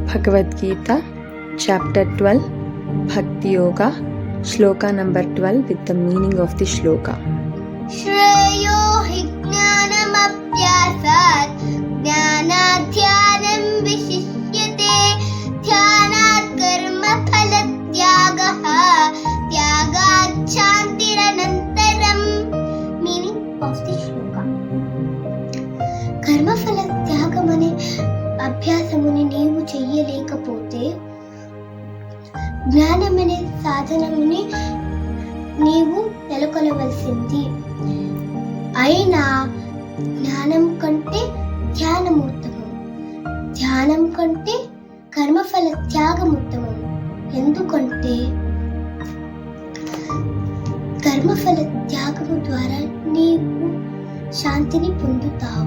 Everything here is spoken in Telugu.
Bhagavad Gita chapter 12 Bhakti Yoga Shloka number 12 with the meaning of the shloka. Shreyo hi gnanamapyasat gnanadhyanam vishishyate dhyanat karma phalatyagaha tyagat shantiranantaram. Meaning of the shloka. కర్మ ఫల త్యాగం అనే అభ్యాసముని నీవు చెయ్యలేకపోతే జ్ఞానమనే సాధనముని నీవు నెలకొనవలసింది. అయినా జ్ఞానం కంటే ధ్యానం ఉత్తమం, ధ్యానం కంటే కర్మఫల త్యాగం ఉత్తమం. ఎందుకంటే కర్మఫల త్యాగము ద్వారా నీవు శాంతిని పొందుతావు.